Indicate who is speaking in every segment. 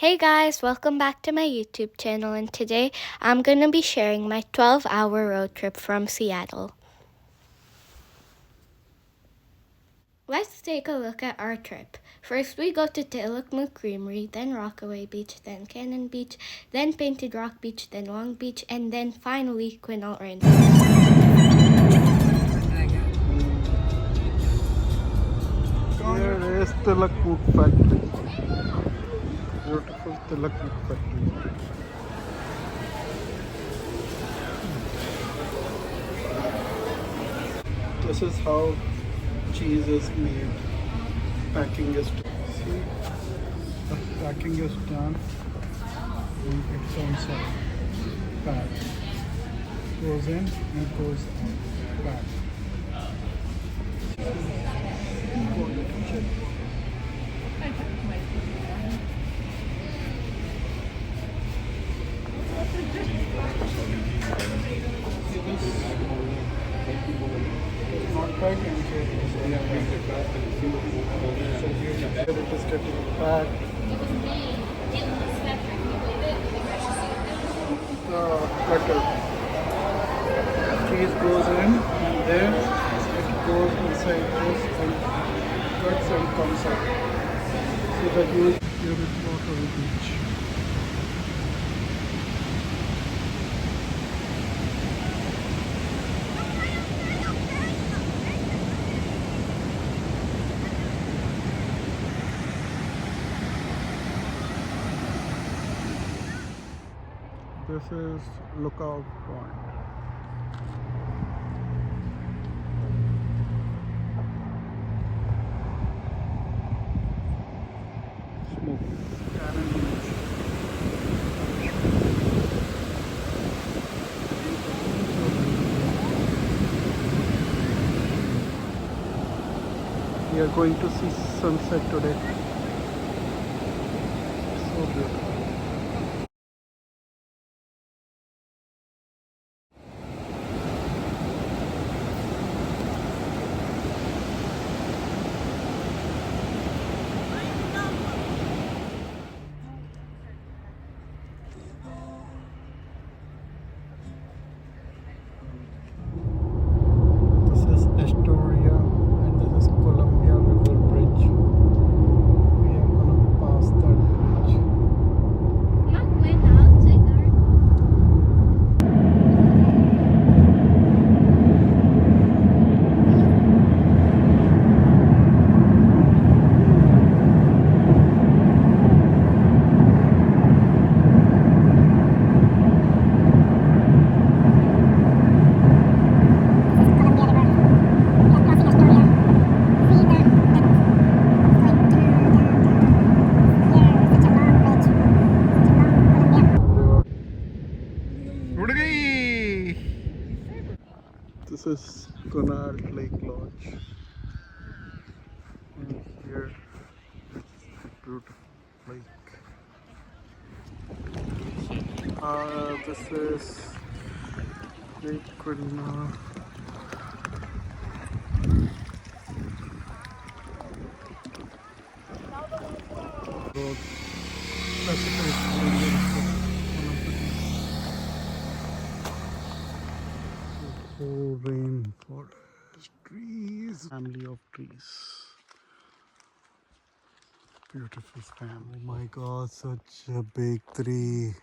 Speaker 1: Hey guys, welcome back to my YouTube channel, and today I'm going to be sharing my 12-hour road trip from Seattle. Let's take a look at our trip. First we go to Tillamook Creamery, then Rockaway Beach, then Cannon Beach, then Painted Rock Beach, then Long Beach, and then finally Quinault Rainforest.
Speaker 2: Here is Tillamook factory. Beautiful Tillamook factory. This is how cheese is made. Packing is done. See, the packing is done. And it's inside. Packed. Goes in and goes out. Back. Not packed and here it is getting packed. Cutter. Cheese goes in and then it goes inside this and cuts and comes out. So that you here is water beach. This is Lookout Point. Smoke. Cannon Beach. We are going to see sunset today. So beautiful. This is Astoria and this is Columbia River Bridge. We are gonna pass that bridge. उड़ गई. This is Quinault Lake Lodge. And here it's a beautiful lake. This is Lake Quinault. Road. Classical rainforest, trees, family of trees. Beautiful family. Oh my god, such a big tree.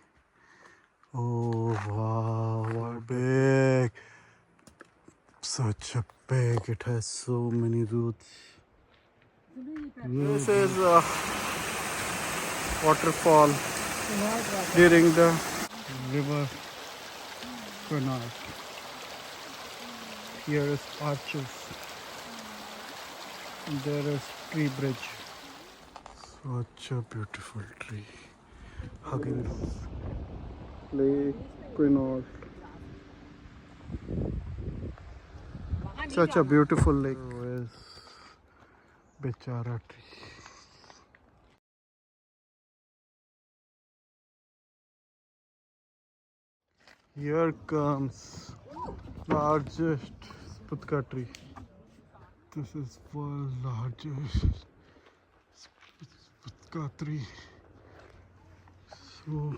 Speaker 2: Oh wow, what big. Such a big, it has so many roots. This is a waterfall during the river Quinault. Here is arches. And there is tree bridge. Such a beautiful tree. Hugging us. Lake Quinault. Such a beautiful lake. There is Bechara tree. Here comes largest Sputka tree. This is world's largest Sputka tree. Oh,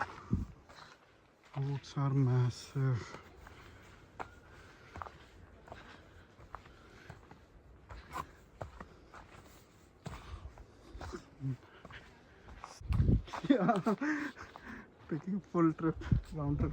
Speaker 2: boats are massive. Yeah, taking a full trip, round trip.